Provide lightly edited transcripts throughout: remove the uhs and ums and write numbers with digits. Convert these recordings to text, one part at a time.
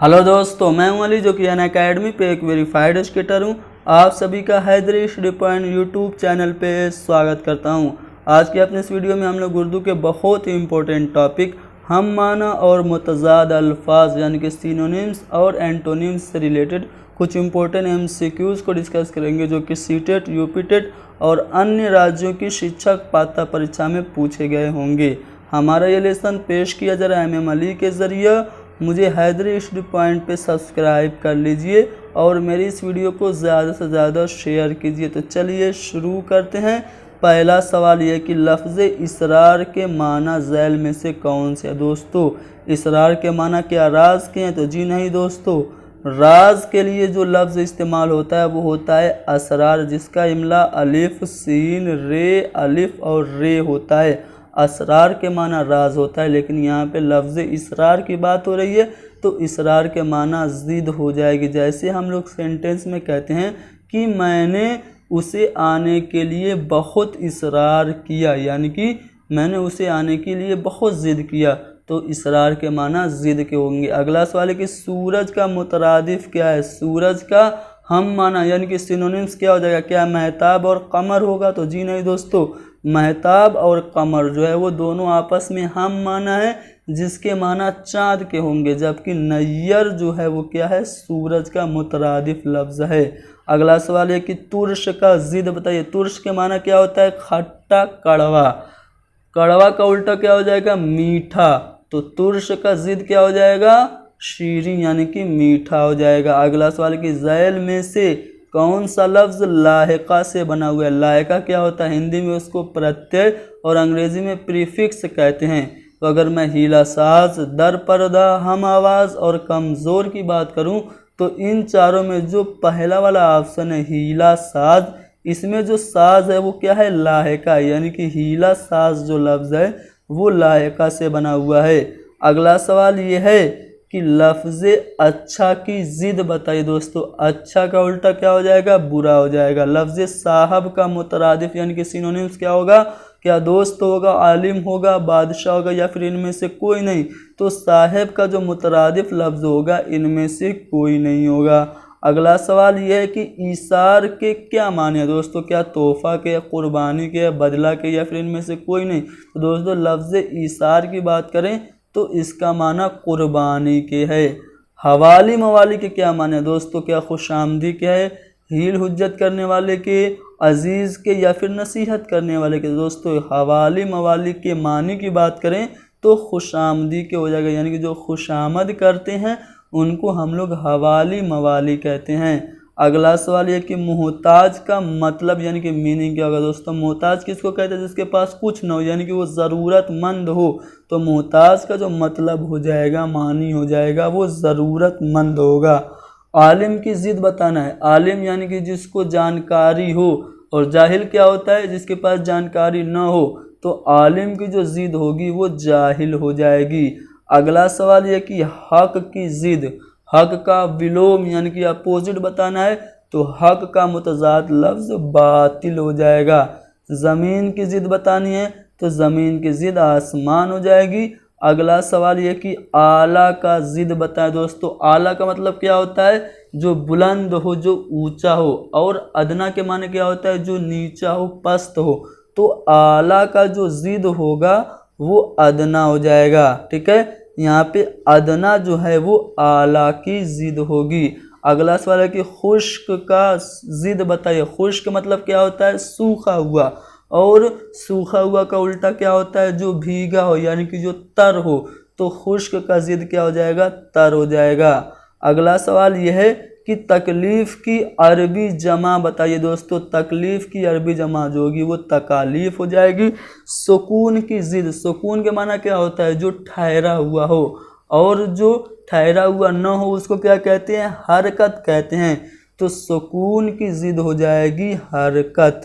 Hello दोस्तों, मैं हूं अली जो कि अनअकैडमी पे एक वेरीफाइड एजुकेटर हूं। आप सभी का Haidri Study Point YouTube channel पे स्वागत करता हूं। आज की अपने इस वीडियो में हम लोग उर्दू के बहुत ही इम्पोर्टेंट टॉपिक हम माना और मुतज़ाद अल्फाज यानी कि सिनोनिम्स और एंटोनिम्स से रिलेटेड कुछ इम्पोर्टेंट MCQs को डिस्कस करेंगे जो कि सीटेट, यूपीटेट और अन्य राज्यों की शिक्षक पात्रता परीक्षा में पूछे गए होंगे। हमारा ये लेसन पेश किया जा रहा है MM अली के ज़रिए। मुझे हैदरी स्टडी पॉइंट पे सब्सक्राइब कर लीजिए और मेरी इस वीडियो को ज़्यादा से ज़्यादा शेयर कीजिए। तो चलिए शुरू करते हैं। पहला सवाल यह कि लफ्ज़ इसरार के माना झैल में से कौन से है। दोस्तों, इसरार के माना क्या राज के हैं? तो जी नहीं दोस्तों, राज के लिए जो लफ्ज़ इस्तेमाल होता है वो होता है असरार, जिसका इमला अलिफ सीन रे अलिफ और रे होता है। असरार के माना राज होता है, लेकिन यहाँ पे लफ्ज़ इसरार की बात हो रही है तो इसरार के माना ज़िद हो जाएगी। जैसे हम लोग सेंटेंस में कहते हैं कि मैंने उसे आने के लिए बहुत इसरार किया, यानी कि मैंने उसे आने के लिए बहुत ज़िद किया, तो इसरार के माना ज़िद के होंगे। अगला सवाल है कि सूरज का मुतरादिफ क्या है। सूरज का हम माना यानी कि सिनोनिम्स क्या हो जाएगा? क्या महताब और कमर होगा? तो जी नहीं दोस्तों, महताब और कमर जो है वो दोनों आपस में हम माना है, जिसके माना चाँद के होंगे, जबकि नैयर जो है वो क्या है? सूरज का मुतरादिफ लफ्ज़ है। अगला सवाल है कि तुर्श का ज़िद बताइए। तुर्श के माना क्या होता है? खट्टा कड़वा। कड़वा का उल्टा क्या हो जाएगा? मीठा। तो तुर्श का ज़िद क्या हो जाएगा? शीरीं, यानी कि मीठा हो जाएगा। अगला सवाल कि झैल में से कौन सा लफ्ज़ लाहिका से बना हुआ है। लाहिका क्या होता है? हिंदी में उसको प्रत्यय और अंग्रेज़ी में प्रीफिक्स कहते हैं। तो अगर मैं हीला साज, दर पर्दा, हम आवाज़ और कमज़ोर की बात करूं तो इन चारों में जो पहला वाला ऑप्शन है हीला साज, इसमें जो साज है वो क्या है? लाहिका, यानी कि हीला साज जो लफ्ज़ है वो लाहिका से बना हुआ है। अगला सवाल ये है कि लफ्ज़ अच्छा की ज़िद बताइए। दोस्तों, अच्छा का उल्टा क्या हो जाएगा? बुरा हो जाएगा। लफ्ज़ साहब का मुतरादिफ यानी कि सिनोनिम्स क्या होगा? क्या दोस्त होगा, आलिम होगा, बादशाह होगा, या फिर इनमें से कोई नहीं? तो साहब का जो मुतरादिफ लफ्ज़ होगा इनमें से कोई नहीं होगा। अगला सवाल यह है कि ईसार के क्या माने हैं। दोस्तों, क्या तोहफ़ा के, कुर्बानी के, बदला के, या फिर इनमें से कोई नहीं? तो दोस्तों, लफ्ज़ ईसार की बात करें तो इसका माना कुर्बानी के है। हवाली मवाली के क्या माने? दोस्तों, क्या खुशामदी के है, हील हुज्जत करने वाले के, अजीज़ के, या फिर नसीहत करने वाले के? दोस्तों, हवाली मवाली के मानी की बात करें तो खुशामदी के हो जाएगा, यानी कि जो खुशामद करते हैं उनको हम लोग हवाली मवाली कहते हैं। अगला सवाल ये कि मोहताज का मतलब यानी कि मीनिंग क्या होगा। दोस्तों, मोहताज किसको कहते हैं? जिसके पास कुछ न हो, यानी कि वो ज़रूरतमंद हो। तो मोहताज का जो मतलब हो जाएगा, मानी हो जाएगा, वो ज़रूरतमंद होगा। आलिम की ज़िद बताना है। आलिम यानी कि जिसको जानकारी हो, और जाहिल क्या होता है? जिसके पास जानकारी न हो। तो आलिम की जो ज़िद होगी वो जाहिल हो जाएगी। अगला सवाल यह कि हक की ज़िद, हक का विलोम यानी कि अपोजिट बताना है, तो हक का मुतज़ाद लफ्ज़ बातिल हो जाएगा। ज़मीन की ज़िद बतानी है तो ज़मीन की ज़िद आसमान हो जाएगी। अगला सवाल यह कि आला का ज़िद बताएं। दोस्तों, आला का मतलब क्या होता है? जो बुलंद हो, जो ऊंचा हो, और अदना के माने क्या होता है? जो नीचा हो, पस्त हो। तो आला का जो ज़िद होगा वो अदना हो जाएगा। ठीक है, यहाँ पे अदना जो है वो आला की ज़िद होगी। अगला सवाल है कि खुश्क का ज़िद बताइए। खुश्क मतलब क्या होता है? सूखा हुआ, और सूखा हुआ का उल्टा क्या होता है? जो भीगा हो, यानी कि जो तर हो। तो खुश्क का ज़िद क्या हो जाएगा? तर हो जाएगा। अगला सवाल यह है कि तकलीफ़ की अरबी जमा बताइए। दोस्तों, तकलीफ़ की अरबी जमा जो होगी वो तकालीफ हो जाएगी। सुकून की ज़िद, सुकून के माना क्या होता है? जो ठहरा हुआ हो, और जो ठहरा हुआ न हो उसको क्या कहते हैं? हरकत कहते हैं। तो सुकून की ज़िद हो जाएगी हरकत।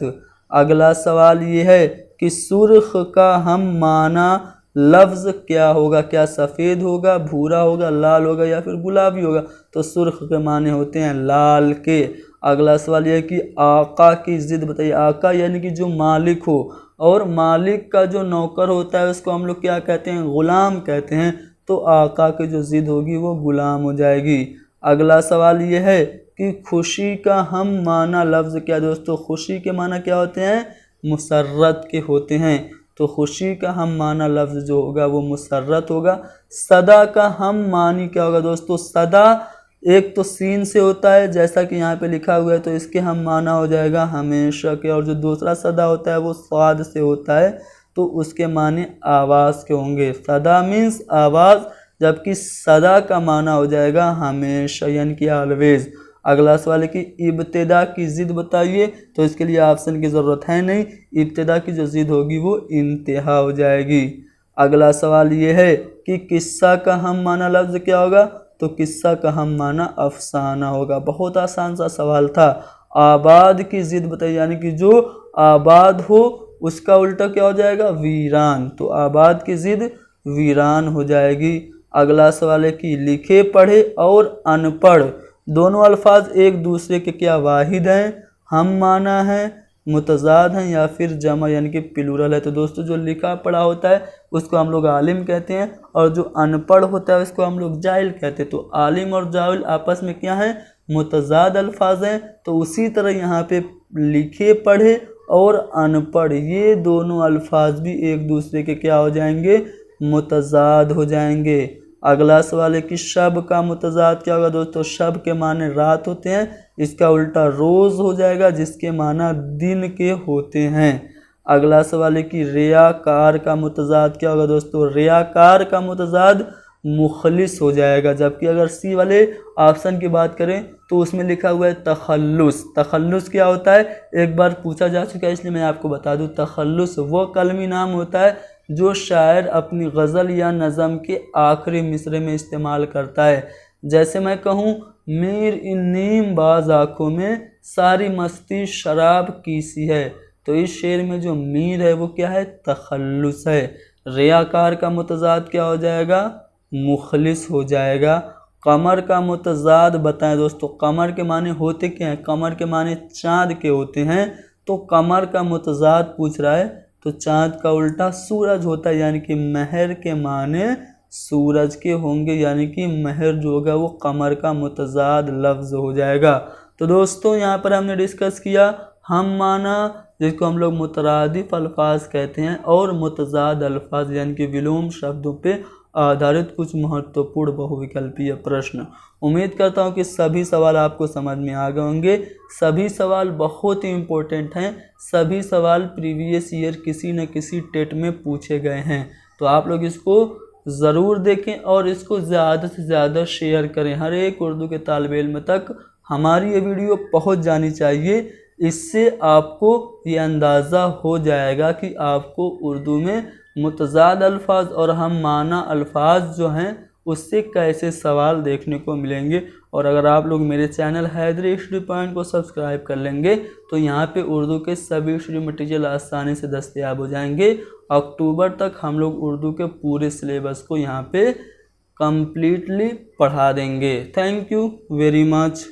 अगला सवाल ये है कि सुर्ख का हम माना लफ्ज़ क्या होगा? क्या सफ़ेद होगा, भूरा होगा, लाल होगा, या फिर गुलाबी होगा? तो सुर्ख के माने होते हैं लाल के। अगला सवाल यह है कि आका की ज़िद बताइए। आका यानी कि जो मालिक हो, और मालिक का जो नौकर होता है उसको हम लोग क्या कहते हैं? ग़ुलाम कहते हैं। तो आका की जो ज़िद होगी वो गुलाम हो जाएगी। अगला सवाल ये है कि खुशी का हम माना लफ्ज़ क्या दोस्तों? खुशी के माना क्या होते हैं? मुसर्रत के होते हैं। तो खुशी का हम माना लफ्ज़ जो होगा वो मुसर्रत होगा। सदा का हम मानी क्या होगा दोस्तों? सदा एक तो सीन से होता है जैसा कि यहाँ पे लिखा हुआ है, तो इसके हम माना हो जाएगा हमेशा के। और जो दूसरा सदा होता है वो स्वाद से होता है, तो उसके माने आवाज़ के होंगे। सदा मीन्स आवाज़, जबकि सदा का माना हो जाएगा हमेशा यानी कि ऑलवेज। अगला सवाल है कि इब्तिदा की ज़िद बताइए, तो इसके लिए ऑप्शन की ज़रूरत है नहीं। इब्तिदा की जो ज़िद होगी वो इंतहा हो जाएगी। अगला सवाल ये है कि किस्सा का हम माना लफ्ज़ क्या होगा? तो किस्सा का हम माना अफसाना होगा। बहुत आसान सा सवाल था। आबाद की ज़िद बताइए, यानी कि जो आबाद हो उसका उल्टा क्या हो जाएगा? वीरान। तो आबाद की ज़िद वीरान हो जाएगी। अगला सवाल है कि लिखे पढ़े और अनपढ़ दोनों अल्फाज एक दूसरे के क्या वाहिद हैं? हम माना है, मुतजाद हैं या फिर जमा यानी कि प्लूरल है? तो दोस्तों जो लिखा पढ़ा होता है उसको हम लोग आलिम कहते हैं, और जो अनपढ़ होता है उसको हम लोग जाहिल कहते हैं। तो आलिम और जाहिल आपस में क्या है? मुतजाद अल्फाज हैं। तो उसी तरह यहाँ पे लिखे पढ़े और अनपढ़ ये दोनों अल्फाज भी एक दूसरे के क्या हो जाएंगे? मुतजाद हो जाएंगे। अगला सवाल है कि शब का मुतजाद क्या होगा दोस्तों? शब के माने रात होते हैं, इसका उल्टा रोज़ हो जाएगा जिसके माना दिन के होते हैं। अगला सवाल है कि रियाकार का मुतजाद क्या होगा दोस्तों? रियाकार का मुतजाद मुखलिस हो जाएगा। जबकि अगर सी वाले ऑप्शन की बात करें तो उसमें लिखा हुआ है तखल्लुस। तखल्लुस क्या होता है? एक बार पूछा जा चुका है, इसलिए मैं आपको बता दूं। तखल्लुस वो कलमी नाम होता है जो शायर अपनी गज़ल या नज़म के आखिरी मिसरे में इस्तेमाल करता है। जैसे मैं कहूँ, मीर इन नीम बाज आँखों में सारी मस्ती शराब की सी है, तो इस शेर में जो मीर है वो क्या है? तखल्लुस है। रियाकार का मुतजाद क्या हो जाएगा? मुखलिस हो जाएगा। कमर का मुतजाद बताएं दोस्तों। कमर के माने होते क्या हैं? कमर के माने चाँद के होते हैं। तो कमर का मुतजाद पूछ रहा है, तो चाँद का उल्टा सूरज होता है, यानी कि महर के माने सूरज के होंगे, यानी कि महर जो होगा वो कमर का मुतजाद लफ्ज़ हो जाएगा। तो दोस्तों यहाँ पर हमने डिस्कस किया हम माना, जिसको हम लोग मुतरादिफ अल्फाज कहते हैं, और मुतजाद अल्फाज यानी कि विलोम शब्दों पे आधारित कुछ महत्वपूर्ण बहुविकल्पीय प्रश्न। उम्मीद करता हूँ कि सभी सवाल आपको समझ में आ गए होंगे। सभी सवाल बहुत ही इम्पोर्टेंट हैं। सभी सवाल प्रीवियस ईयर किसी न किसी टेट में पूछे गए हैं। तो आप लोग इसको ज़रूर देखें और इसको ज़्यादा से ज़्यादा शेयर करें। हर एक उर्दू के तालिब इल्म तक हमारी ये वीडियो पहुंच जानी चाहिए। इससे आपको ये अंदाज़ा हो जाएगा कि आपको उर्दू में मुतजाद अल्फाज और हम माना अल्फाज जो हैं उससे कैसे सवाल देखने को मिलेंगे। और अगर आप लोग मेरे चैनल हैदरी स्टडी पॉइंट को सब्सक्राइब कर लेंगे तो यहाँ पे उर्दू के सभी स्टडी मटेरियल आसानी से दस्तयाब हो जाएंगे। अक्टूबर तक हम लोग उर्दू के पूरे सिलेबस को यहाँ पे कम्प्लीटली पढ़ा देंगे। Thank you very much.